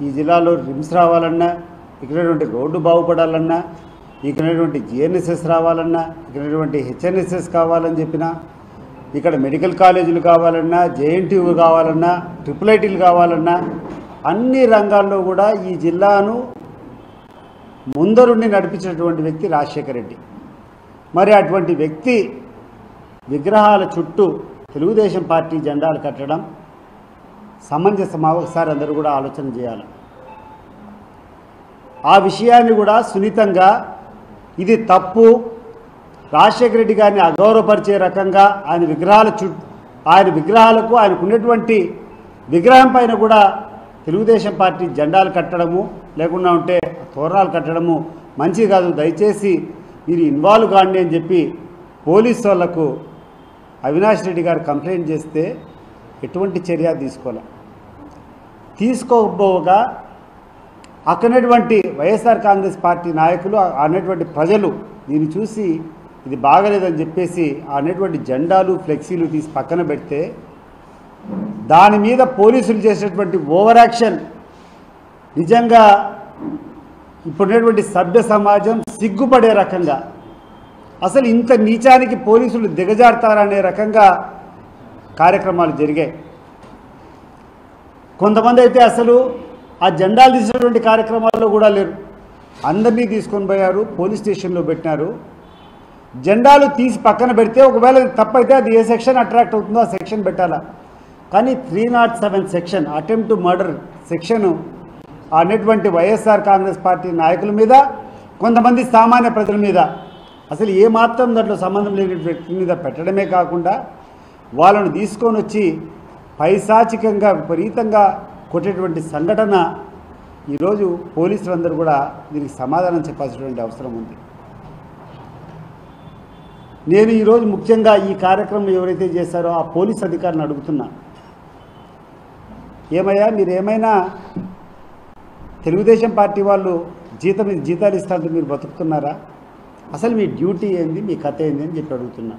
ఈ జిల్లాలో రిమ్స్ రావాలన్నా, ఇక్కడ రోడ్డు బాగుపడాలన్నా, ఇక్కడ జిఎన్ఎస్ఎస్ రావాలన్నా, ఇక్కడ హెచ్ఎన్ఎస్ఎస్ కావాలని చెప్పినా, ఇక్కడ మెడికల్ కాలేజీలు కావాలన్నా, జేఎన్టీయూ కావాలన్నా, ట్రిపుల్ ఐటీలు కావాలన్నా, అన్ని రంగాల్లో కూడా ఈ జిల్లాను ముందరుండి నడిపించినటువంటి వ్యక్తి రాజశేఖర రెడ్డి. మరి అటువంటి వ్యక్తి విగ్రహాల చుట్టూ తెలుగుదేశం పార్టీ జెండాలు కట్టడం సమంజసమా? ఒకసారి అందరూ కూడా ఆలోచన చేయాలి. ఆ విషయాన్ని కూడా సున్నితంగా ఇది తప్పు, రాజశేఖర రెడ్డి గారిని అగౌరవపరిచే రకంగా ఆయన విగ్రహాలకు ఆయనకు ఉన్నటువంటి విగ్రహం పైన కూడా తెలుగుదేశం పార్టీ జెండాలు కట్టడము, లేకుండా ఉంటే తోరణాలు కట్టడము మంచిది కాదు. దయచేసి మీరు ఇన్వాల్వ్ కాండి అని చెప్పి పోలీసు వాళ్లకు అవినాష్ రెడ్డి గారు కంప్లైంట్ చేస్తే ఎటువంటి చర్య తీసుకోకపోగా అక్కడటువంటి వైఎస్ఆర్ కాంగ్రెస్ పార్టీ నాయకులు అనేటువంటి ప్రజలు దీన్ని చూసి ఇది బాగలేదని చెప్పేసి అనేటువంటి జెండాలు ఫ్లెక్సీలు తీసి పక్కన పెడితే దాని మీద పోలీసులు చేసేటువంటి ఓవర్ యాక్షన్ నిజంగా ఇప్పుడున్నటువంటి సభ్య సమాజం సిగ్గుపడే రకంగా, అసలు ఇంత నీచానికి పోలీసులు దిగజారుతారనే రకంగా కార్యక్రమాలు జరిగాయి. కొంతమంది అయితే అసలు ఆ జెండాలు తీసినటువంటి కార్యక్రమాల్లో కూడా లేరు, అందరినీ తీసుకొని పోయారు, పోలీస్ స్టేషన్లో పెట్టినారు. జెండాలు తీసి పక్కన పెడితే ఒకవేళ తప్పైతే అది ఏ సెక్షన్ అట్రాక్ట్ అవుతుందో ఆ సెక్షన్ పెట్టాలా. కానీ 307 section attempt to murder section అనేటువంటి వైఎస్ఆర్ కాంగ్రెస్ పార్టీ నాయకుల మీద, కొంతమంది సామాన్య ప్రజల మీద అసలు ఏమాత్రం దాంట్లో సంబంధం లేని వ్యక్తి మీద పెట్టడమే కాకుండా వాళ్ళను తీసుకొని వచ్చి పైశాచికంగా విపరీతంగా కొట్టేటువంటి సంఘటన ఈరోజు పోలీసులందరూ కూడా దీనికి సమాధానం చెప్పాల్సినటువంటి అవసరం ఉంది. నేను ఈరోజు ముఖ్యంగా ఈ కార్యక్రమం ఎవరైతే చేశారో ఆ పోలీస్ అధికారులను అడుగుతున్నా, ఏమయ్యా మీరేమైనా తెలుగుదేశం పార్టీ వాళ్ళు జీతాలు ఇస్తారంటే మీరు బతుకుతున్నారా? అసలు మీ డ్యూటీ ఏంది, మీ కథ ఏంది అని చెప్పి అడుగుతున్నా.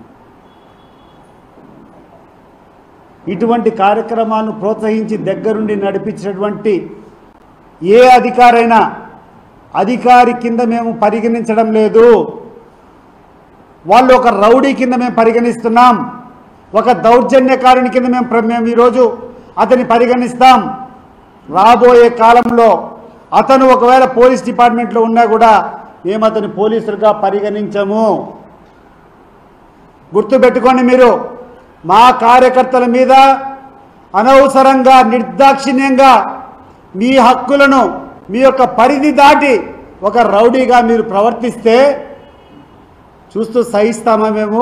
ఇటువంటి కార్యక్రమాలను ప్రోత్సహించి దగ్గరుండి నడిపించినటువంటి ఏ అధికారైనా అధికారి కింద మేము పరిగణించడం లేదు, వాళ్ళు ఒక రౌడీ కింద మేము పరిగణిస్తున్నాం, ఒక దౌర్జన్యకారుని కింద మేము ఈరోజు అతన్ని పరిగణిస్తాం. రాబోయే కాలంలో అతను ఒకవేళ పోలీస్ డిపార్ట్మెంట్లో ఉన్నా కూడా మేము అతని పోలీసులుగా పరిగణించము. గుర్తుపెట్టుకోండి, మీరు మా కార్యకర్తల మీద అనవసరంగా నిర్దాక్షిణ్యంగా మీ హక్కులను మీ యొక్క పరిధి దాటి ఒక రౌడీగా మీరు ప్రవర్తిస్తే చూస్తూ సహిస్తామా? మేము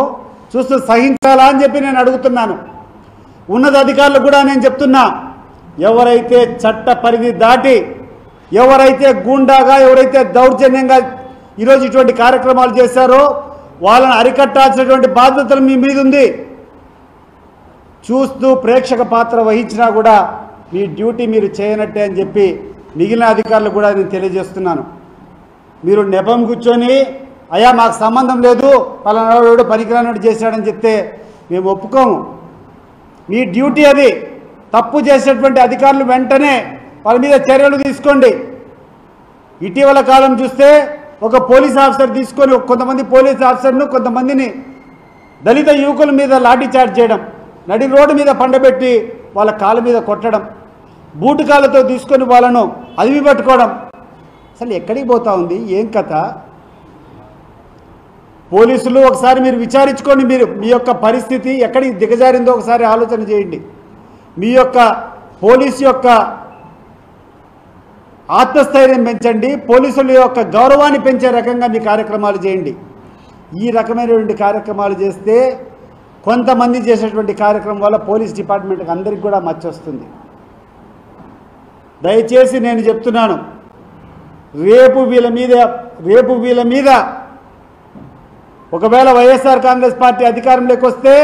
చూస్తూ సహించాలా అని చెప్పి నేను అడుగుతున్నాను. ఉన్నతాధికారులు కూడా నేను చెప్తున్నా, ఎవరైతే చట్ట పరిధి దాటి ఎవరైతే గూండాగా ఎవరైతే దౌర్జన్యంగా ఈరోజు ఇటువంటి కార్యక్రమాలు చేశారో వాళ్ళని అరికట్టాల్సినటువంటి బాధ్యతలు మీ మీద ఉంది. చూస్తూ ప్రేక్షక పాత్ర వహించినా కూడా మీ డ్యూటీ మీరు చేయనట్టే అని చెప్పి మిగిలిన అధికారులు కూడా నేను తెలియజేస్తున్నాను. మీరు నెపం కూర్చొని అయ్యా మాకు సంబంధం లేదు పలానాడు పనికిరానోడు చేశాడని చెప్తే మేము ఒప్పుకోము. మీ డ్యూటీ అది. తప్పు చేసేటువంటి అధికారులు వెంటనే వాళ్ళ మీద చర్యలు తీసుకోండి. ఇటీవల కాలం చూస్తే ఒక పోలీస్ ఆఫీసర్ తీసుకొని కొంతమంది పోలీస్ ఆఫీసర్ను కొంతమందిని దళిత యువకుల మీద లాఠీ చార్జ్ చేయడం, నడి రోడ్డు మీద పండబెట్టి వాళ్ళ కాళ్ళ మీద కొట్టడం, బూటు కాళ్ళతో తీసుకొని వాళ్ళను అదిమి పట్టుకోవడం. అసలు ఎక్కడికి పోతా ఉంది, ఏం కథ? పోలీసులు ఒకసారి మీరు విచారించుకోండి. మీరు మీ యొక్క పరిస్థితి ఎక్కడికి దిగజారిందో ఒకసారి ఆలోచన చేయండి. మీ యొక్క పోలీసు యొక్క ఆత్మస్థైర్యం పెంచండి, పోలీసుల యొక్క గౌరవాన్ని పెంచే రకంగా మీ కార్యక్రమాలు చేయండి. ఈ రకమైనటువంటి కార్యక్రమాలు చేస్తే కొంతమంది చేసేటువంటి కార్యక్రమం వల్ల పోలీస్ డిపార్ట్మెంట్కి అందరికీ కూడా మచ్చ వస్తుంది. దయచేసి నేను చెప్తున్నాను, రేపు వీళ్ళ మీద ఒకవేళ వైఎస్ఆర్ కాంగ్రెస్ పార్టీ అధికారంలోకి వస్తే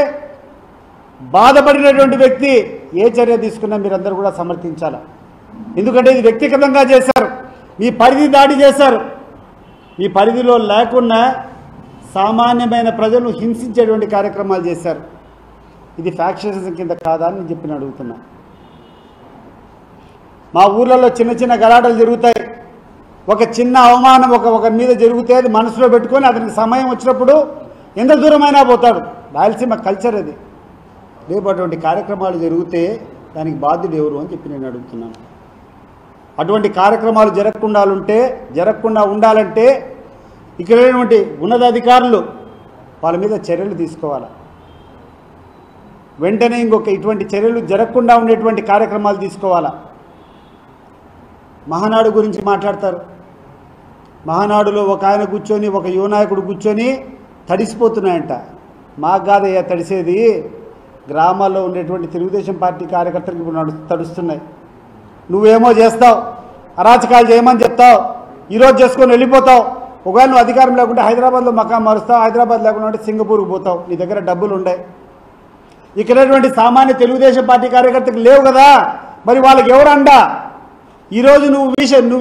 బాధపడినటువంటి వ్యక్తి ఏ చర్య తీసుకున్నా మీరందరూ కూడా సమర్థించాలి. ఎందుకంటే ఇది వ్యక్తిగతంగా చేశారు, మీ పరిధి దాడి చేశారు. మీ పరిధిలో లేకుండా సామాన్యమైన ప్రజలను హింసించేటువంటి కార్యక్రమాలు చేశారు. ఇది ఫ్యాక్షనిజం కింద కాదా అని చెప్పి అడుగుతున్నా. మా ఊర్లలో చిన్న చిన్న గలాటలు జరుగుతాయి. ఒక చిన్న అవమానం ఒకరి మీద జరిగితే అది మనసులో పెట్టుకొని అతనికి సమయం వచ్చినప్పుడు ఎంత దూరమైనా పోతాడు. రాయలసీమ కల్చర్ అది. రేపు అటువంటి కార్యక్రమాలు జరిగితే దానికి బాధ్యుడు ఎవరు అని చెప్పి నేను అడుగుతున్నాను. అటువంటి కార్యక్రమాలు జరగకుండా ఉండాలంటే ఇక్కడ ఉన్నతాధికారులు వాళ్ళ మీద చర్యలు తీసుకోవాలి. వెంటనే ఇటువంటి చర్యలు జరగకుండా ఉండేటువంటి కార్యక్రమాలు తీసుకోవాలా. మహానాడు గురించి మాట్లాడతారు. మహానాడులో ఒక ఆయన కూర్చొని ఒక యువనాయకుడు కూర్చొని తడిసిపోతున్నాయంట. మాకు కాదయ్యా తడిసేది, గ్రామాల్లో ఉండేటువంటి తెలుగుదేశం పార్టీ కార్యకర్తలకు ఇప్పుడు తడుస్తున్నాయి. నువ్వేమో చేస్తావు, అరాచకాలు చేయమని చెప్తావు, ఈరోజు చేసుకొని వెళ్ళిపోతావు. ఒకవేళ నువ్వు అధికారం లేకుంటే హైదరాబాద్లో మకాం మారుస్తావు, హైదరాబాద్ లేకుండా ఉంటే సింగపూర్కి పోతావు, నీ దగ్గర డబ్బులు ఉండే. ఇక్కడటువంటి సామాన్య తెలుగుదేశం పార్టీ కార్యకర్తకు లేవు కదా, మరి వాళ్ళకి ఎవరండా? ఈరోజు నువ్వు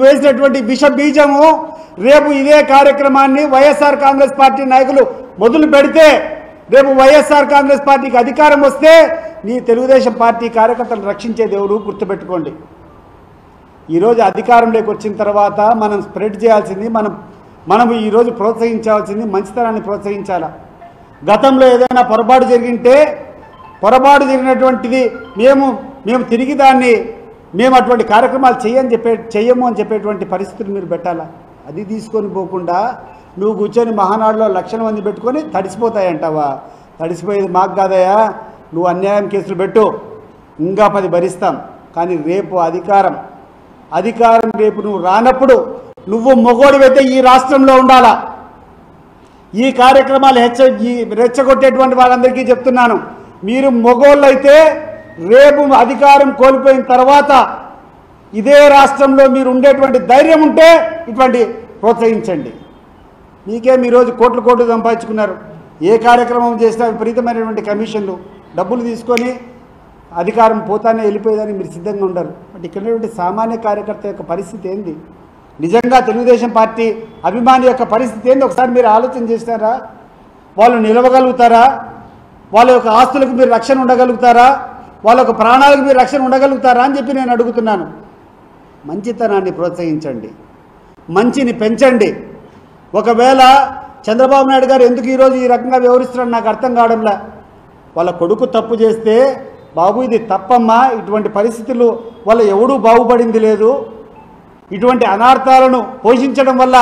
వేసినటువంటి విష బీజము రేపు ఇదే కార్యక్రమాన్ని వైఎస్ఆర్ కాంగ్రెస్ పార్టీ నాయకులు మొదలు పెడితే, రేపు వైఎస్ఆర్ కాంగ్రెస్ పార్టీకి అధికారం వస్తే నీ తెలుగుదేశం పార్టీ కార్యకర్తలు రక్షించేది ఎవరు? గుర్తుపెట్టుకోండి. ఈరోజు అధికారంలోకి వచ్చిన తర్వాత మనం స్ప్రెడ్ చేయాల్సింది, మనం ఈరోజు ప్రోత్సహించాల్సింది మంచితనాన్ని ప్రోత్సహించాలా. గతంలో ఏదైనా పొరపాటు జరిగినటువంటిది మేము తిరిగి దాన్ని అటువంటి కార్యక్రమాలు చెయ్యము అని చెప్పేటువంటి పరిస్థితులు మీరు పెట్టాలా. అది తీసుకొని పోకుండా నువ్వు కూర్చొని మహానాడులో లక్షల మంది పెట్టుకొని తడిసిపోతాయంటావా? తడిసిపోయేది మాకు కాదయా, నువ్వు అన్యాయం కేసులు పెట్టు, ఇంకా 10 భరిస్తాం. కానీ రేపు అధికారం రేపు నువ్వు రానప్పుడు నువ్వు మొగోడివైతే ఈ రాష్ట్రంలో ఉండాలా. ఈ కార్యక్రమాలు రెచ్చగొట్టేటువంటి వాళ్ళందరికీ చెప్తున్నాను, మీరు మొగోళ్ళు అయితే రేపు అధికారం కోల్పోయిన తర్వాత ఇదే రాష్ట్రంలో మీరు ఉండేటువంటి ధైర్యం ఉంటే ఇటువంటి ప్రోత్సహించండి. మీకేం ఈరోజు కోట్లు సంపాదించుకున్నారు. ఏ కార్యక్రమం చేసినా విపరీతమైనటువంటి కమిషన్లు, డబ్బులు తీసుకొని అధికారం పోతానే వెళ్ళిపోయేదని మీరు సిద్ధంగా ఉండరు. బట్ ఇక్కడ సామాన్య కార్యకర్త యొక్క పరిస్థితి ఏంది? నిజంగా తెలుగుదేశం పార్టీ అభిమాని యొక్క పరిస్థితి ఏంది? ఒకసారి మీరు ఆలోచన చేస్తారా? వాళ్ళు నిలవగలుగుతారా? వాళ్ళ యొక్క ఆస్తులకు మీరు రక్షణ ఉండగలుగుతారా? వాళ్ళ యొక్క ప్రాణాలకు మీరు రక్షణ ఉండగలుగుతారా అని చెప్పి నేను అడుగుతున్నాను. మంచితనాన్ని ప్రోత్సహించండి, మంచిని పెంచండి. ఒకవేళ చంద్రబాబు నాయుడు గారు ఎందుకు ఈరోజు ఈ రకంగా వ్యవహరిస్తున్నారో నాకు అర్థం కావడంలా. వాళ్ళ కొడుకు తప్పు చేస్తే, బాబు ఇది తప్పమ్మా, ఇటువంటి పరిస్థితులు వల్ల ఎవడూ బాగుపడింది లేదు, ఇటువంటి అనార్థాలను పోషించడం వల్ల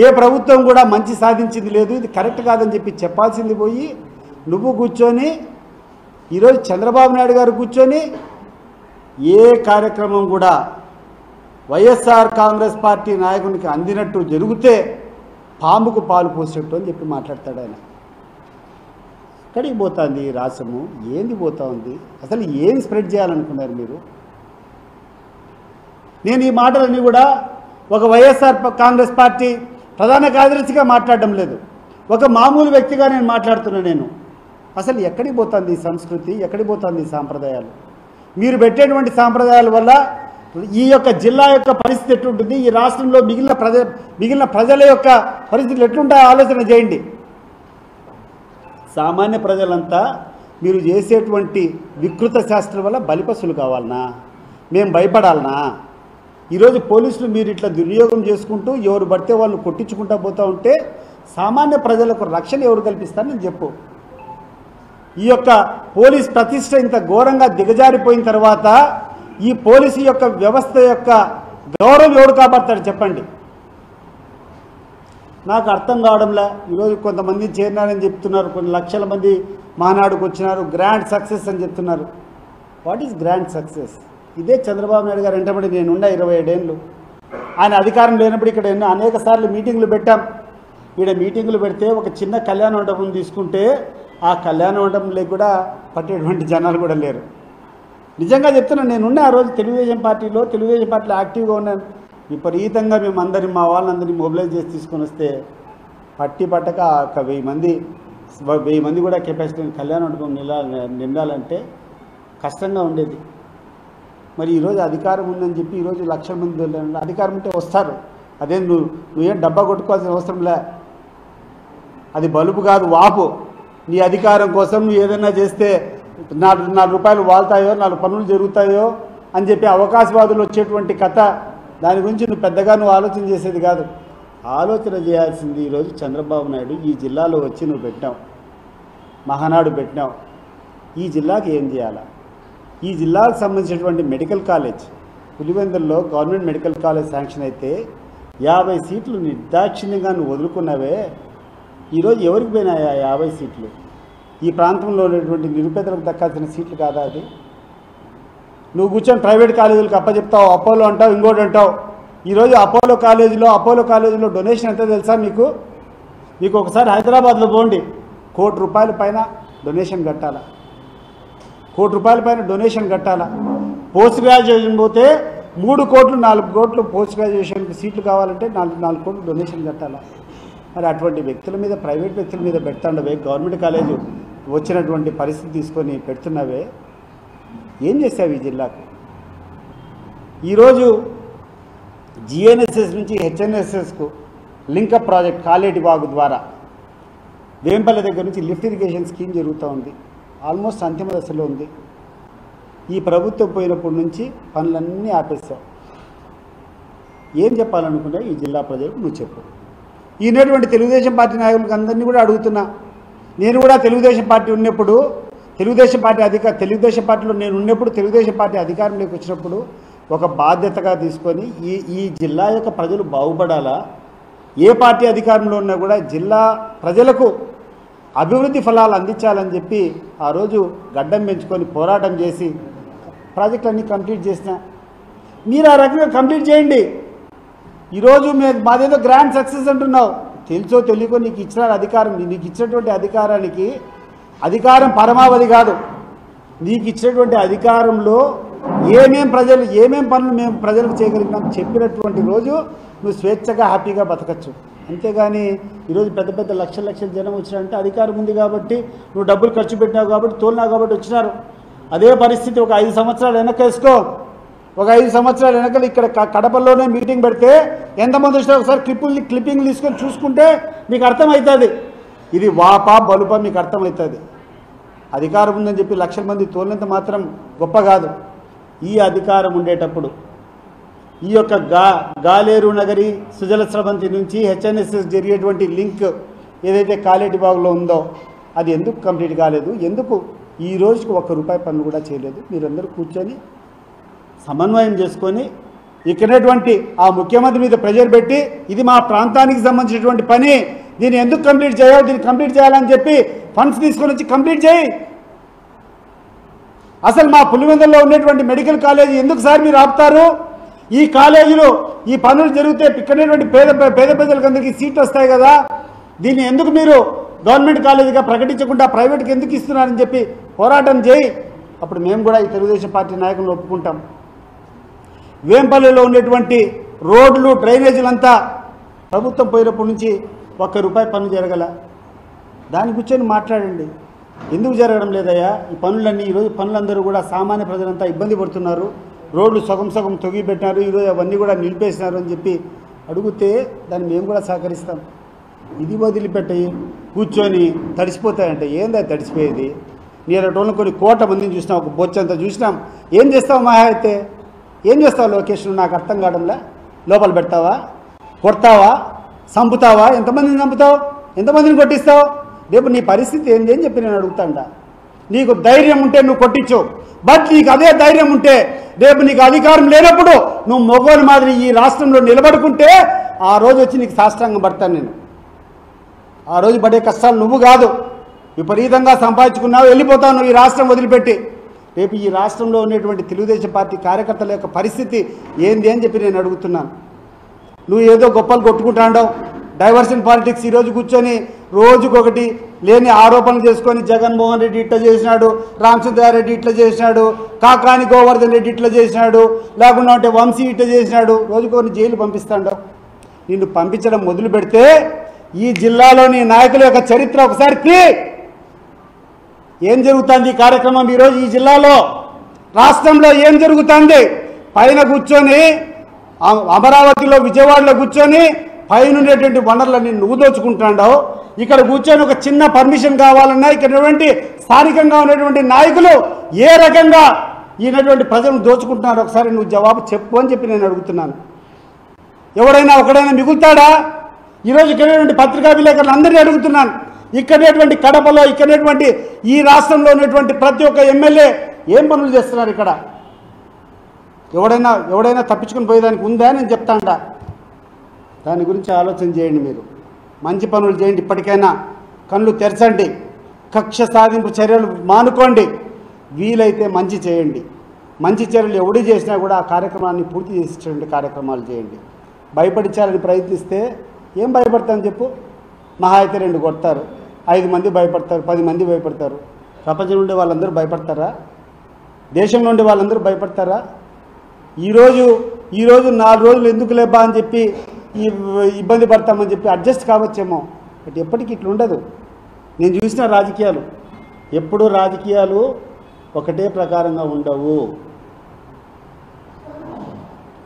ఏ ప్రభుత్వం కూడా మంచి సాధించింది లేదు, ఇది కరెక్ట్ కాదని చెప్పి చెప్పాల్సింది పోయి నువ్వు కూర్చొని ఈరోజు చంద్రబాబు నాయుడు గారు కూర్చొని ఏ కార్యక్రమం కూడా వైఎస్ఆర్ కాంగ్రెస్ పార్టీ నాయకునికి అందినట్టు జరిగితే పాముకు పాలు పోసేట్టు అని చెప్పి మాట్లాడతాడు ఆయన. ఎక్కడికి పోతుంది రాష్ట్రము? ఏంది పోతా ఉంది? అసలు ఏం స్ప్రెడ్ చేయాలనుకున్నారు మీరు? నేను ఈ మాటలన్నీ కూడా ఒక వైఎస్ఆర్ కాంగ్రెస్ పార్టీ ప్రధాన కార్యదర్శిగా మాట్లాడడం లేదు, ఒక మామూలు వ్యక్తిగా నేను మాట్లాడుతున్నా. అసలు ఎక్కడికి పోతుంది ఈ సంస్కృతి? ఎక్కడికి పోతుంది ఈ సాంప్రదాయాలు? మీరు పెట్టేటువంటి సాంప్రదాయాల వల్ల ఈ యొక్క జిల్లా యొక్క పరిస్థితి ఎట్లుంటుంది, ఈ రాష్ట్రంలో మిగిలిన ప్రజల యొక్క పరిస్థితులు ఎట్లుంటాయో ఆలోచన చేయండి. సామాన్య ప్రజలంతా మీరు చేసేటువంటి వికృత శాస్త్రం వల్ల బలిపశులు కావాలనా? మేము భయపడాలనా? ఈరోజు పోలీసులు మీరు ఇట్లా దుర్యోగం చేసుకుంటూ ఎవరు పడితే వాళ్ళు కొట్టించుకుంటూ పోతూ ఉంటే సామాన్య ప్రజలకు రక్షణ ఎవరు కల్పిస్తారని చెప్పు. ఈ యొక్క పోలీస్ ప్రతిష్ట ఇంత ఘోరంగా దిగజారిపోయిన తర్వాత ఈ పోలీసు యొక్క వ్యవస్థ యొక్క గౌరవం ఎవరు కాపాడతాడు చెప్పండి? నాకు అర్థం కావడంలా. ఈరోజు కొంతమంది చేరినారని చెప్తున్నారు, కొన్ని లక్షల మంది మహానాడుకు వచ్చినారు, గ్రాండ్ సక్సెస్ అని చెప్తున్నారు. What is grand success? ఇదే చంద్రబాబు నాయుడు గారు వెంటబడి నేనున్నా 27 ఏళ్ళు. ఆయన అధికారం లేనప్పుడు ఇక్కడ అనేక సార్లు మీటింగులు పెట్టాం. ఇక్కడ మీటింగులు పెడితే ఒక చిన్న కళ్యాణ మండపం తీసుకుంటే ఆ కళ్యాణ మండపంలో కూడా పట్టేటువంటి జనాలు కూడా లేరు. నిజంగా చెప్తున్నాను, నేనున్నా ఆ రోజు తెలుగుదేశం పార్టీలో యాక్టివ్గా ఉన్నాను. విపరీతంగా మేము మా వాళ్ళందరినీ మొబిలైజ్ చేసి తీసుకొని వస్తే పట్టక ఒక 1000 మంది కూడా కెపాసిటీ కళ్యాణ మండపం నిండాలంటే కష్టంగా ఉండేది. మరి ఈరోజు అధికారం ఉందని చెప్పి ఈరోజు లక్షల మంది అధికారం ఉంటే వస్తారు. అదే నువ్వేం డబ్బా కొట్టుకోవాల్సిన అవసరం లే. అది బలుపు కాదు, వాపు. నీ అధికారం కోసం నువ్వు ఏదైనా చేస్తే 4 రూపాయలు వాళ్తాయో, 4 పనులు జరుగుతాయో, అని చెప్పి అవకాశవాదులు వచ్చేటువంటి కథ, దాని గురించి నువ్వు ఆలోచన చేసేది కాదు. ఆలోచన చేయాల్సింది ఈరోజు చంద్రబాబు నాయుడు ఈ జిల్లాలో వచ్చి నువ్వు పెట్టినావు, మహానాడు పెట్టినావు. ఈ జిల్లాకి ఏం చేయాలా? ఈ జిల్లాకు సంబంధించినటువంటి మెడికల్ కాలేజ్ పులివెందుల్లో గవర్నమెంట్ మెడికల్ కాలేజ్ శాంక్షన్ అయితే 50 సీట్లు నిర్దాక్షిణ్యంగా నువ్వు వదులుకున్నావే. ఈరోజు ఎవరికి పోయినాయా 50 సీట్లు? ఈ ప్రాంతంలో ఉన్నటువంటి నిరుపేదలకు దక్కాల్సిన సీట్లు కాదా అది? నువ్వు కూర్చొని ప్రైవేట్ కాలేజీలకు అప్పచెప్తావు, అపోలో అంటావు, ఇంకోటి అంటావు. ఈరోజు అపోలో కాలేజీలో డొనేషన్ ఎంత తెలుసా మీకు? మీకు ఒకసారి హైదరాబాద్లో పోండి, ₹1,00,00,000 పైన డొనేషన్ కట్టాలా, ₹1,00,00,000 పైన డొనేషన్ కట్టాలా. పోస్ట్ గ్రాడ్యుయేషన్ పోతే 3 కోట్లు 4 కోట్లు పోస్ట్ గ్రాడ్యుయేషన్కి సీట్లు కావాలంటే 4 కోట్లు డొనేషన్ కట్టాలా. మరి అటువంటి వ్యక్తుల మీద, ప్రైవేట్ వ్యక్తుల మీద పెడుతుండవే, గవర్నమెంట్ కాలేజీ వచ్చినటువంటి పరిస్థితి తీసుకొని పెడుతున్నావే. ఏం చేసావు ఈ జిల్లాకు? ఈరోజు జిఎన్ఎస్ఎస్ నుంచి హెచ్ఎన్ఎస్ఎస్కు లింకప్ ప్రాజెక్ట్ కాలేటి వాగు ద్వారా వేంపల్లి దగ్గర నుంచి లిఫ్ట్ ఇరిగేషన్ స్కీమ్ జరుగుతూ ఉంది. ఆల్మోస్ట్ అంతిమ దశలో ఉంది. ఈ ప్రభుత్వం పోయినప్పటి నుంచి పనులన్నీ ఆపేశావు. ఏం చెప్పాలనుకున్నా ఈ జిల్లా ప్రజలకు నువ్వు చెప్పు. ఈనటువంటి తెలుగుదేశం పార్టీ నాయకులకు అందరినీ కూడా అడుగుతున్నా. నేను కూడా తెలుగుదేశం పార్టీ ఉన్నప్పుడు, తెలుగుదేశం పార్టీలో నేను ఉన్నప్పుడు, తెలుగుదేశం పార్టీ అధికారంలోకి వచ్చినప్పుడు ఒక బాధ్యతగా తీసుకొని ఈ జిల్లా యొక్క ప్రజలు బాగుపడాలా, ఏ పార్టీ అధికారంలో ఉన్నా కూడా జిల్లా ప్రజలకు అభివృద్ధి ఫలాలు అందించాలని చెప్పి ఆ రోజు గడ్డం పెంచుకొని పోరాటం చేసి ప్రాజెక్టులన్నీ కంప్లీట్ చేసిన. మీరు ఆ రకంగా కంప్లీట్ చేయండి. ఈరోజు మాదేదో గ్రాండ్ సక్సెస్ అంటున్నావు. తెలుసో తెలియకో నీకు ఇచ్చిన అధికారం, నీకు ఇచ్చినటువంటి అధికారానికి అధికారం పరమావధి కాదు. నీకు ఇచ్చినటువంటి అధికారంలో ఏమేం పనులు మేము ప్రజలకు చేయగలిగినాం చెప్పినటువంటి రోజు నువ్వు స్వేచ్ఛగా హ్యాపీగా బతకచ్చు. అంతేగాని ఈరోజు పెద్ద పెద్ద లక్షల జనం వచ్చినారంటే అధికారం ఉంది కాబట్టి, నువ్వు డబ్బులు ఖర్చు పెట్టినావు కాబట్టి, తోలినావు కాబట్టి వచ్చినారు. అదే పరిస్థితి ఒక 5 సంవత్సరాలు వెనక్కేసుకో. ఒక 5 సంవత్సరాల వెనకలు ఇక్కడ కడపలోనే మీటింగ్ పెడితే ఎంతమంది వచ్చినా ఒకసారి క్లిప్పింగ్ తీసుకొని చూసుకుంటే మీకు అర్థమవుతుంది. ఇది వాపా బలుపా మీకు అర్థమవుతుంది. అధికారం ఉందని చెప్పి లక్షల మంది తోలినంత మాత్రం గొప్ప కాదు. ఈ అధికారం ఉండేటప్పుడు ఈ యొక్క గాలేరు నగరి సుజల స్రవంతి నుంచి హెచ్ఎన్ఎస్ఎస్ జరిగేటువంటి లింక్ ఏదైతే కాలేటి బాగులో ఉందో అది ఎందుకు కంప్లీట్ కాలేదు? ఎందుకు ఈ రోజుకి ₹1 పనులు కూడా చేయలేదు? మీరందరూ కూర్చొని సమన్వయం చేసుకొని ఇక్కడటువంటి ఆ ముఖ్యమంత్రి మీద ప్రెజర్ పెట్టి ఇది మా ప్రాంతానికి సంబంధించినటువంటి పని, దీన్ని ఎందుకు కంప్లీట్ చేయవు, దీన్ని కంప్లీట్ చేయాలని చెప్పి ఫండ్స్ తీసుకొని వచ్చి కంప్లీట్ చేయి. అసలు మా పులివెందుల్లో ఉన్నటువంటి మెడికల్ కాలేజీ ఎందుకు సార్ మీరు ఆపుతారు? ఈ కాలేజీలో ఈ పనులు జరిగితే ఇక్కడటువంటి పేద ప్రజలందరికీ సీట్లు వస్తాయి కదా, దీన్ని ఎందుకు మీరు గవర్నమెంట్ కాలేజీగా ప్రకటించకుండా ప్రైవేట్కి ఎందుకు ఇస్తున్నారని చెప్పి పోరాటం చేయి. అప్పుడు మేము కూడా ఈ తెలుగుదేశం పార్టీ నాయకులను ఒప్పుకుంటాం. వేంపల్లిలో ఉండేటువంటి రోడ్లు డ్రైనేజీలంతా ప్రభుత్వం పోయినప్పటి నుంచి ₹1 పనులు జరగల. దాని కూర్చొని మాట్లాడండి. ఎందుకు జరగడం లేదయ్యా ఈ పనులన్నీ? ఈరోజు పనులందరూ కూడా సామాన్య ప్రజలంతా ఇబ్బంది పడుతున్నారు. రోడ్లు సగం తొగి పెట్టినారు, ఈరోజు అవన్నీ కూడా నిలిపేసినారు అని చెప్పి అడిగితే దాన్ని మేము కూడా సహకరిస్తాం. ఇది వదిలిపెట్టి కూర్చొని తడిసిపోతాయంటే ఏందా తడిసిపోయేది? నేను టోన్లో కొన్ని కోట్ల మందిని చూసినాం, ఒక బొచ్చంతా చూసినాం. ఏం చేస్తావు మహా అయితే? ఏం చేస్తావు లొకేషన్? నాకు అర్థం కావడంలే. లోపల పెడతావా, కొడతావా, చంపుతావా? ఎంతమందిని చంపుతావు, ఎంతమందిని కొట్టిస్తావు? రేపు నీ పరిస్థితి ఏంది అని చెప్పి నేను అడుగుతాండా. నీకు ధైర్యం ఉంటే నువ్వు కొట్టించు. బట్ నీకు అదే ధైర్యం ఉంటే రేపు నీకు అధికారం లేనప్పుడు నువ్వు మొగోని మాదిరి ఈ రాష్ట్రంలో నిలబడుకుంటే ఆ రోజు వచ్చి నీకు సాష్టాంగం పడతాను నేను. ఆ రోజు పడే కష్టాలు నువ్వు కాదు, విపరీతంగా సంపాదించుకున్నావు, వెళ్ళిపోతావు నువ్వు ఈ రాష్ట్రం వదిలిపెట్టి. రేపు ఈ రాష్ట్రంలో ఉన్నటువంటి తెలుగుదేశం పార్టీ కార్యకర్తల యొక్క పరిస్థితి ఏంది అని చెప్పి నేను అడుగుతున్నాను. నువ్వు ఏదో గొప్పలు కొట్టుకుంటాండవు, డైవర్షన్ పాలిటిక్స్. ఈరోజు కూర్చొని రోజుకొకటి లేని ఆరోపణలు చేసుకొని జగన్మోహన్ రెడ్డి ఇట్లా చేసినాడు, రామచంద్రారెడ్డి ఇట్లా చేసినాడు, కాకాని గోవర్ధన్ రెడ్డి ఇట్లా చేసినాడు, లేకుండా అంటే వంశీ ఇట్లా చేసినాడు, రోజుకొని జైలు పంపిస్తాడు. నిన్ను పంపించడం మొదలు పెడితే ఈ జిల్లాలోని నాయకుల యొక్క చరిత్ర ఒకసారి ఏం జరుగుతుంది ఈ కార్యక్రమం ఈరోజు ఈ జిల్లాలో రాష్ట్రంలో ఏం జరుగుతుంది? పైన కూర్చొని అమరావతిలో విజయవాడలో కూర్చొని పైన ఉండేటువంటి వనరులన్నీ నువ్వు దోచుకుంటున్నావు. ఇక్కడ కూర్చొని ఒక చిన్న పర్మిషన్ కావాలన్నా ఇక్కడ స్థానికంగా ఉన్నటువంటి నాయకులు ఏ రకంగా ఈయనటువంటి ప్రజలను దోచుకుంటున్నారు, ఒకసారి నువ్వు జవాబు చెప్పు అని చెప్పి నేను అడుగుతున్నాను. ఎవడైనా ఒకడైనా మిగులుతాడా? ఈరోజు ఇక్కడటువంటి పత్రికా విలేకరులు అందరినీ అడుగుతున్నాను. ఇక్కడటువంటి కడపలో, ఇక్కడటువంటి ఈ రాష్ట్రంలో ఉన్నటువంటి ప్రతి ఒక్క ఎమ్మెల్యే ఏం పనులు చేస్తున్నారు ఇక్కడ? ఎవడైనా తప్పించుకొని పోయేదానికి ఉందా నేను చెప్తాండా? దాని గురించి ఆలోచన చేయండి. మీరు మంచి పనులు చేయండి. ఇప్పటికైనా కళ్ళు తెరచండి. కక్ష సాధింపు చర్యలు మానుకోండి. వీలైతే మంచి చేయండి. మంచి చర్యలు ఎవడు చేసినా కూడా ఆ కార్యక్రమాన్ని పూర్తి చేసేటువంటి కార్యక్రమాలు చేయండి. భయపడించాలని ప్రయత్నిస్తే ఏం భయపడతాను చెప్పు? మహా అయితే 2 కొడతారు, 5 మంది భయపడతారు, 10 మంది భయపడతారు. ప్రపంచంలో ఉండే వాళ్ళందరూ భయపడతారా? దేశంలో ఉండే వాళ్ళందరూ భయపడతారా? ఈరోజు 4 రోజులు ఎందుకు లేబా అని చెప్పి ఇబ్బంది పడతామని చెప్పి అడ్జస్ట్ కావచ్చేమో, బట్ ఎప్పటికీ ఇట్లా ఉండదు. నేను చూసిన రాజకీయాలు ఎప్పుడూ రాజకీయాలు ఒకటే ప్రకారంగా ఉండవు.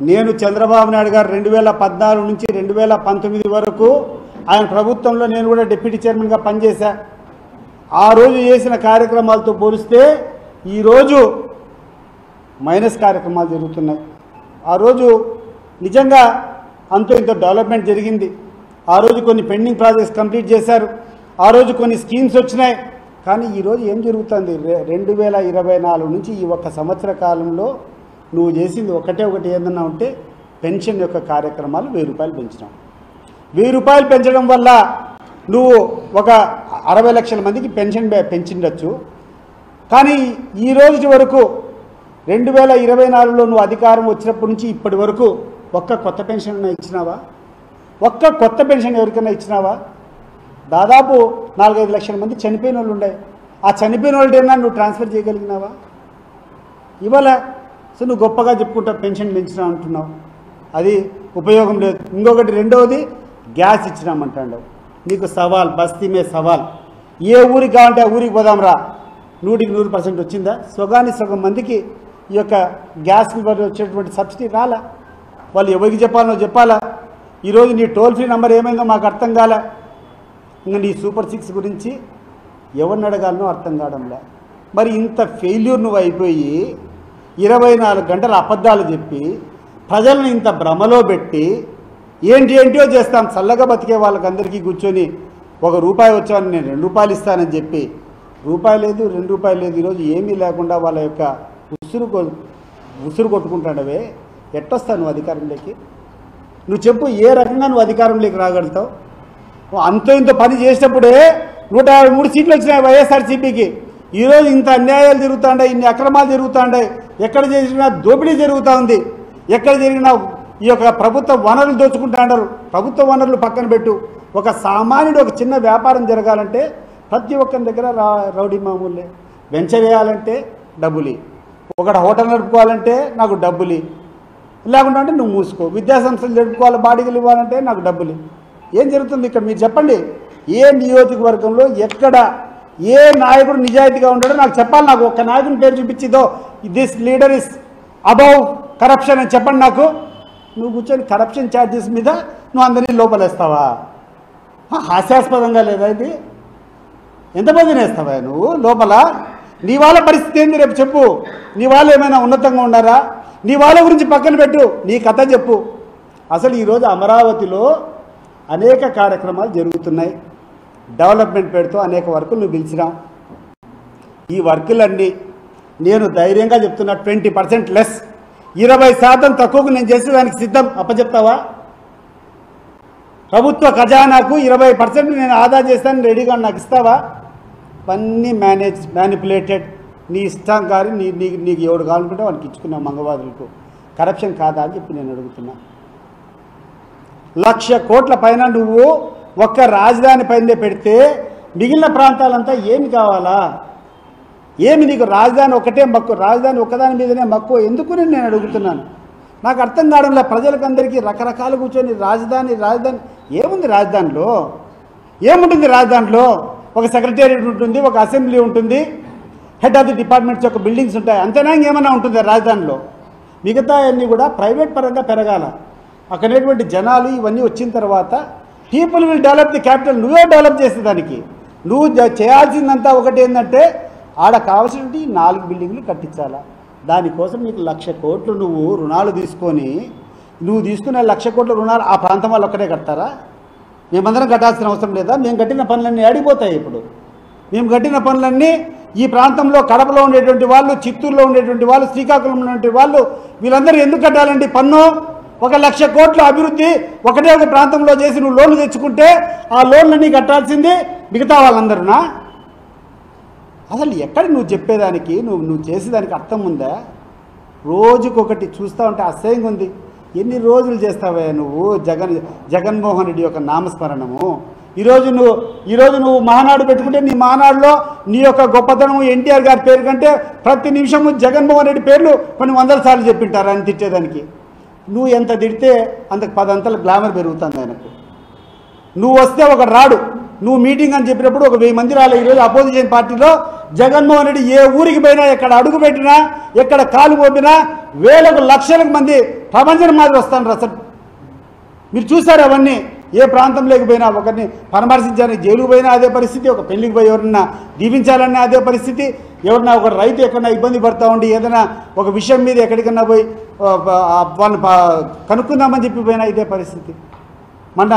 నేను చంద్రబాబు నాయుడు గారు 2014 నుంచి 2019 వరకు ఆయన ప్రభుత్వంలో నేను కూడా డిప్యూటీ చైర్మన్గా పనిచేశా. ఆ రోజు చేసిన కార్యక్రమాలతో పోలిస్తే ఈరోజు మైనస్ కార్యక్రమాలు జరుగుతున్నాయి. ఆ రోజు నిజంగా అంతో ఇంత డెవలప్మెంట్ జరిగింది. ఆ రోజు కొన్ని పెండింగ్ ప్రాజెక్ట్స్ కంప్లీట్ చేశారు. ఆ రోజు కొన్ని స్కీమ్స్ వచ్చినాయి. కానీ ఈరోజు ఏం జరుగుతుంది? 2024 నుంచి ఈ 1 సంవత్సర కాలంలో నువ్వు చేసింది ఒకటి ఏదన్నా ఉంటే పెన్షన్ యొక్క కార్యక్రమాలు 1000 రూపాయలు పెంచినావు. 1000 రూపాయలు పెంచడం వల్ల నువ్వు ఒక 60 లక్షల మందికి పెన్షన్ పెంచిండొచ్చు. కానీ ఈ రోజు వరకు 2024లో నువ్వు అధికారం వచ్చినప్పటి నుంచి ఇప్పటి వరకు ఒక్క కొత్త పెన్షన్ ఇచ్చినావా? ఒక్క కొత్త పెన్షన్ ఎవరికైనా ఇచ్చినావా? దాదాపు 4-5 లక్షల మంది చనిపోయిన వాళ్ళు ఉండే. ఆ చనిపోయిన వాళ్ళైనా నువ్వు ట్రాన్స్ఫర్ చేయగలిగినావా? ఇవాళ సో నువ్వు గొప్పగా చెప్పుకుంటావు పెన్షన్ పెంచినా అంటున్నావు, అది ఉపయోగం లేదు. ఇంకొకటి రెండవది గ్యాస్ ఇచ్చినామంటాడు. నీకు సవాల్, బస్తీమే సవాల్. ఏ ఊరికి కావాలంటే ఆ ఊరికి పోదాం రా. 100% వచ్చిందా? సగం మందికి ఈ యొక్క గ్యాస్ వచ్చేటువంటి సబ్సిడీ రాలా. వాళ్ళు ఎవరికి చెప్పాలనో చెప్పాలా. ఈరోజు నీ టోల్ ఫ్రీ నెంబర్ ఏమైందో మాకు అర్థం కాలే. ఇంకా నీ సూపర్ 6 గురించి ఎవరిని అడగాలనో అర్థం కావడంలే. మరి ఇంత ఫెయిల్యూర్ నువ్వు అయిపోయి 24 గంటలు అబద్ధాలు చెప్పి ప్రజలను ఇంత భ్రమలో పెట్టి ఏంటో చేస్తాం, చల్లగా బతికే వాళ్ళకందరికీ కూర్చొని 1 రూపాయి వచ్చాను నేను 2 రూపాయలు ఇస్తానని చెప్పి రూపాయి లేదు, 2 రూపాయలు లేదు. ఈరోజు ఏమీ లేకుండా వాళ్ళ యొక్క ఉసురు కొట్టుకుంటాడవే. ఎట్టొస్తావు నువ్వు అధికారంలోకి? నువ్వు చెప్పు, ఏ రకంగా నువ్వు అధికారంలోకి రాగలుగుతావు? అంతో ఇంత పని చేసినప్పుడే 153 సీట్లు వచ్చినాయి వైఎస్ఆర్సీపీకి. ఈరోజు ఇంత అన్యాయాలు జరుగుతుంటాయి, ఇన్ని అక్రమాలు జరుగుతుంటాయి. ఎక్కడ చేసినా దోపిడీ జరుగుతూ ఉంది. ఎక్కడ జరిగినా ఈ యొక్క ప్రభుత్వ వనరులు దోచుకుంటున్నారు. ప్రభుత్వ వనరులు పక్కన పెట్టు. ఒక సామాన్యుడు ఒక చిన్న వ్యాపారం జరగాలంటే ప్రతి ఒక్కరి దగ్గర రౌడీ మామూలే. వెంచర్ వేయాలంటే డబ్బులి, ఒకటి హోటల్ నడుపుకోవాలంటే నాకు డబ్బులి, లేకుండా అంటే నువ్వు మూసుకో. విద్యాసంస్థలు జరుపుకోవాలి, బాడీలు ఇవ్వాలంటే నాకు డబ్బులి. ఏం జరుగుతుంది ఇక్కడ మీరు చెప్పండి? ఏ నియోజకవర్గంలో ఎక్కడ ఏ నాయకుడు నిజాయితీగా ఉంటాడో నాకు చెప్పాలి. నాకు ఒక్క నాయకుని పేరు చూపించిదో this leader is above corruption అని చెప్పండి నాకు. నువ్వు కూర్చొని కరప్షన్ ఛార్జెస్ మీద నువ్వు అందరినీ లోపలేస్తావా? హాస్యాస్పదంగా లేదా ఇది? ఎంతమందిని వేస్తావా నువ్వు లోపల? నీ వాళ్ళ పరిస్థితి ఏంది రేపు చెప్పు. నీ వాళ్ళు ఏమైనా ఉన్నతంగా ఉన్నారా? నీ వాళ్ళ గురించి పక్కన పెట్టు, నీ కథ చెప్పు. అసలు ఈరోజు అమరావతిలో అనేక కార్యక్రమాలు జరుగుతున్నాయి. డెవలప్మెంట్ పేరుతో అనేక వర్కులు నువ్వు పిలిచినావు. ఈ వర్కులన్నీ నేను ధైర్యంగా చెప్తున్నా 20% లెస్, 20% తక్కువకు నేను చేసేదానికి సిద్ధం. అప్పచెప్తావా? ప్రభుత్వ ఖజానాకు 20% నేను ఆదా చేస్తాను రెడీగా, నాకు ఇస్తావా? అన్నీ మ్యానిపులేటెడ్. నీ ఇష్టం కానీ నీకు ఎవడు కావాలనుకుంటే వానికి ఇచ్చుకున్నావు మంగవాదులకు. కరప్షన్ కాదా అని చెప్పి నేను అడుగుతున్నా. 1,00,000 కోట్ల పైన నువ్వు ఒక్క రాజధాని పైన పెడితే మిగిలిన ప్రాంతాలంతా ఏమి కావాలా? ఏమి నీకు రాజధాని ఒకటే మక్కువ? రాజధాని ఒక్కదాని మీదనే మక్కువ ఎందుకు నేను అడుగుతున్నాను. నాకు అర్థం కావడంలో ప్రజలకందరికీ రకరకాలు కూర్చొని రాజధాని ఏముంది రాజధానిలో? ఏముంటుంది రాజధానిలో? ఒక సెక్రటేరియట్ ఉంటుంది, ఒక అసెంబ్లీ ఉంటుంది, హెడ్ ఆఫ్ ది డిపార్ట్మెంట్స్ యొక్క బిల్డింగ్స్ ఉంటాయి, అంతేనా? ఇంకేమైనా ఉంటుంది రాజధానిలో? మిగతా అన్నీ కూడా ప్రైవేట్ పరంగా పెరగాల. అక్కడటువంటి జనాలు ఇవన్నీ వచ్చిన తర్వాత people will develop the capital. నువ్వే డెవలప్ చేసేదానికి నువ్వు చేయాల్సిందంతా ఒకటి ఏంటంటే ఆడ కావాల్సినవి 4 బిల్డింగ్లు కట్టించాలా. దానికోసం నీకు 1,00,000 కోట్లు నువ్వు రుణాలు తీసుకొని నువ్వు తీసుకునే 1,00,000 కోట్ల రుణాలు ఆ ప్రాంతం వాళ్ళు ఒక్కడే కడతారా? మేమందరం కట్టాల్సిన అవసరం లేదా? మేము కట్టిన పనులన్నీ ఆడిపోతాయి. ఇప్పుడు మేము కట్టిన పనులన్నీ ఈ ప్రాంతంలో కడపలో ఉండేటువంటి వాళ్ళు, చిత్తూరులో ఉండేటువంటి వాళ్ళు, శ్రీకాకుళంలో ఉండేటువంటి వాళ్ళు వీళ్ళందరూ ఎందుకు కట్టాలండి పన్ను? 1,00,000 కోట్ల అభివృద్ధి ఒకటే ఒక ప్రాంతంలో చేసి నువ్వు లోన్లు తెచ్చుకుంటే ఆ లోన్లన్నీ కట్టాల్సింది మిగతా వాళ్ళందరునా? అసలు ఎక్కడ నువ్వు చెప్పేదానికి నువ్వు చేసేదానికి అర్థం ఉందా? రోజుకొకటి చూస్తూ ఉంటే అసహ్యంగా ఉంది. ఎన్ని రోజులు చేస్తావే నువ్వు జగన్మోహన్ రెడ్డి యొక్క నామస్మరణము? ఈరోజు నువ్వు మహానాడు పెట్టుకుంటే నీ మహానాడులో నీ యొక్క గొప్పతనం ఎన్టీఆర్ గారి పేరు కంటే ప్రతి నిమిషము జగన్మోహన్ రెడ్డి పేర్లు కొన్ని 100 సార్లు చెప్పింటారు ఆయన తిట్టేదానికి. నువ్వు ఎంత తిడితే అంతకు 10 అంతల గ్లామర్ పెరుగుతుంది ఆయనకు. నువ్వు వస్తే ఒకడు రాడు. నువ్వు మీటింగ్ అని చెప్పినప్పుడు ఒక 1000 మంది రాలే. ఈరోజు అపోజిషన్ పార్టీలో జగన్మోహన్ రెడ్డి ఏ ఊరికి పోయినా, ఎక్కడ అడుగు పెట్టినా, ఎక్కడ కాలు పోపినా వేలకు లక్షలకు మంది ప్రపంచం మాదిరి వస్తాను. అసలు మీరు చూసారు అవన్నీ. ఏ ప్రాంతంలోకి పోయినా ఒకరిని పరామర్శించాలని జైలుకు పోయినా అదే పరిస్థితి, ఒక పెళ్లికి పోయి ఎవరన్నా దీవించాలన్నా అదే పరిస్థితి, ఎవరన్నా ఒక రైతు ఎక్కడన్నా ఇబ్బంది పడుతూ ఉండి ఏదైనా ఒక విషయం మీద ఎక్కడికన్నా పోయి వాళ్ళని కనుక్కుందామని చెప్పి పోయినా ఇదే పరిస్థితి. మొన్న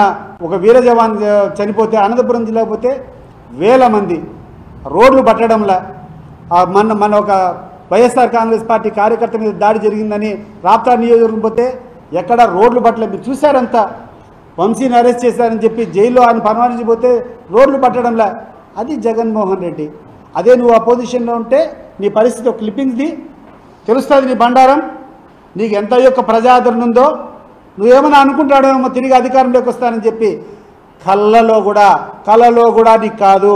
ఒక వీర జవాన్ చనిపోతే అనంతపురం జిల్లాకు పోతే వేల మంది రోడ్లు పట్టడంలా. మన ఒక వైఎస్ఆర్ కాంగ్రెస్ పార్టీ కార్యకర్త మీద దాడి జరిగిందని రాప్తా నియోజకవర్గం పోతే ఎక్కడ రోడ్లు పట్టలేదు. మీరు చూశారంతా. వంశీని అరెస్ట్ చేశారని చెప్పి జైల్లో ఆయన పరామర్శించిపోతే రోడ్లు పట్టడంలా. అది జగన్మోహన్ రెడ్డి. అదే నువ్వు అపోజిషన్లో ఉంటే నీ పరిస్థితి ఒక క్లిప్పింగ్ది తెలుస్తుంది. నీ బండారం నీకు ఎంత యొక్క ప్రజాదరణ ఉందో. నువ్వేమన్నా అనుకుంటాడేమో తిరిగి అధికారంలోకి వస్తానని చెప్పి. కళ్ళలో కూడా నీకు కాదు.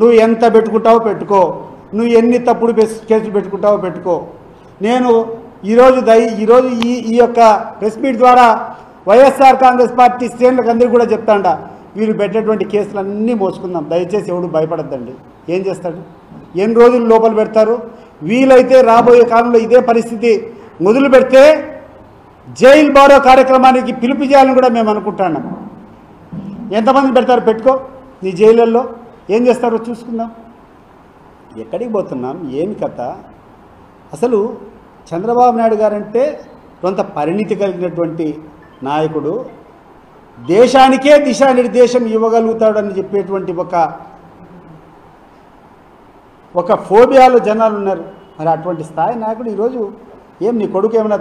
నువ్వు ఎంత పెట్టుకుంటావో పెట్టుకో, నువ్వు ఎన్ని తప్పుడు కేసులు పెట్టుకుంటావో పెట్టుకో. నేను ఈరోజు ఈ యొక్క ప్రెస్ మీట్ ద్వారా వైఎస్ఆర్ కాంగ్రెస్ పార్టీ శ్రేణులకు అందరికీ కూడా చెప్తాండ, వీరు పెట్టేటువంటి కేసులన్నీ మోసుకుందాం. దయచేసి ఎవడు భయపడద్దండి. ఏం చేస్తాడు? ఎన్ని రోజులు లోపల పెడతారు? వీలైతే రాబోయే కాలంలో ఇదే పరిస్థితి మొదలు పెడితే జైల్ బారో కార్యక్రమానికి పిలుపు చేయాలని కూడా మేము అనుకుంటున్నాం. ఎంతమంది పెడతారు? పెట్టుకో. నీ జైళ్ళల్లో ఏం చేస్తారో చూసుకుందాం. ఎక్కడికి పోతున్నాం? ఏమి కథ? అసలు చంద్రబాబు నాయుడు గారంటే కొంత పరిణితి కలిగినటువంటి నాయకుడు. దేశానికే దిశానిర్దేశం ఇవ్వగలుగుతాడని చెప్పేటువంటి ఒక ఫోబియాలో జనాలు ఉన్నారు. మరి అటువంటి స్థాయి నాయకుడు ఈరోజు ఏం నీ కొడుకు ఏమైనా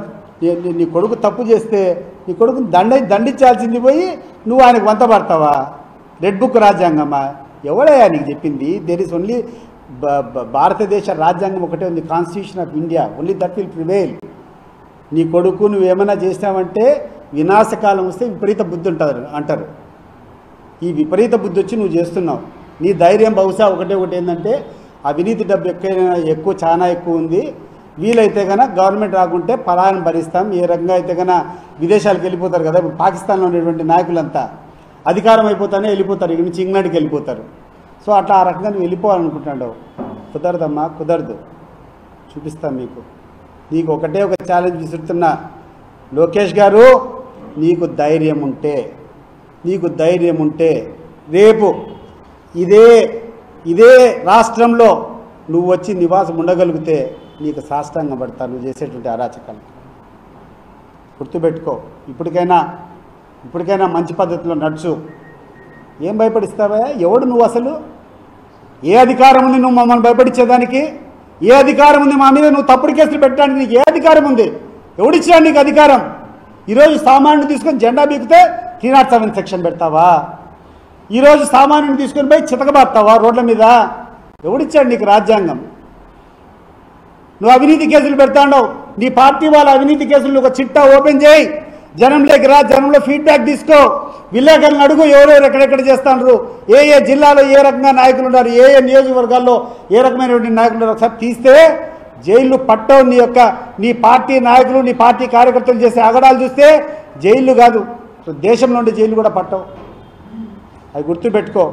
నీ కొడుకు తప్పు చేస్తే నీ కొడుకుని దండించాల్సింది పోయి నువ్వు ఆయనకు వంత పడతావా? Red book రాజ్యాంగమా? ఎవడయ్యా నీకు చెప్పింది? దేర్ ఇస్ ఓన్లీ భారతదేశ రాజ్యాంగం ఒకటే ఉంది, constitution of India. Only that will prevail. నీ కొడుకు నువ్వేమైనా చేసినావంటే వినాశకాలం వస్తే విపరీత బుద్ధి ఉంటుంది అంటారు. ఈ విపరీత బుద్ధి వచ్చి నువ్వు చేస్తున్నావు. నీ ధైర్యం బహుశా ఒకటి ఏంటంటే అవినీతి డబ్బు చాలా ఎక్కువ ఉంది. వీలైతే కనుక గవర్నమెంట్ రాకుంటే పలాయనం భరిస్తాం. ఏ రకంగా అయితే కనుక విదేశాలకు వెళ్ళిపోతారు కదా. ఇప్పుడు పాకిస్తాన్లో ఉండేటువంటి నాయకులంతా అధికారం అయిపోతానే వెళ్ళిపోతారు. ఇక్కడ నుంచి ఇంగ్లాండ్కి వెళ్ళిపోతారు. సో అట్లా ఆ రకంగా నువ్వు వెళ్ళిపోవాలనుకుంటున్నావు. కుదరదమ్మా, కుదరదు. చూపిస్తాను నీకు ఒకటే ఒక ఛాలెంజ్ విసురుతున్నా. లోకేష్ గారు, నీకు ధైర్యం ఉంటే రేపు ఇదే రాష్ట్రంలో నువ్వు వచ్చి నివాసం ఉండగలిగితే నీకు సాష్టాంగం పడతా నువ్వు చేసేటువంటి అరాచకాలు. గుర్తుపెట్టుకో. ఇప్పటికైనా మంచి పద్ధతిలో నడుచు. ఏం భయపడిస్తావా? ఎవడు నువ్వు? అసలు ఏ అధికారం ఉంది నువ్వు మమ్మల్ని భయపడించేదానికి? ఏ అధికారం ఉంది మా మీద నువ్వు తప్పుడు కేసులు పెట్టడానికి? నీకు ఏ అధికారం ఉంది? ఎవడిచ్చినా నీకు అధికారం? ఈరోజు సామాన్యుని తీసుకొని జెండా బీకితే 307 సెక్షన్ పెడతావా? ఈరోజు సామాన్యుని తీసుకొని పోయి చితకబాస్తావా రోడ్ల మీద? ఎవడిచ్చాడు నీకు రాజ్యాంగం? నువ్వు అవినీతి కేసులు పెడతాండవు. నీ పార్టీ వాళ్ళ అవినీతి కేసులు ఒక చిట్టా ఓపెన్ చేయి. జనంలోకి రా, జనంలో ఫీడ్బ్యాక్ తీసుకో. విలేకరులను అడుగు, ఎవరెవరు ఎక్కడెక్కడ చేస్తాండ్రు, ఏ జిల్లాలో ఏ రకంగా నాయకులు ఉన్నారు, ఏ నియోజకవర్గాల్లో ఏ రకమైనటువంటి నాయకులు ఉన్నారు. ఒకసారి తీస్తే జైళ్ళు పట్టవు. నీ పార్టీ నాయకులు, నీ పార్టీ కార్యకర్తలు చేసే అగడాలు చూస్తే జైళ్ళు కాదు, దేశంలో ఉండే జైళ్ళు కూడా పట్టవు. అది గుర్తుపెట్టుకో.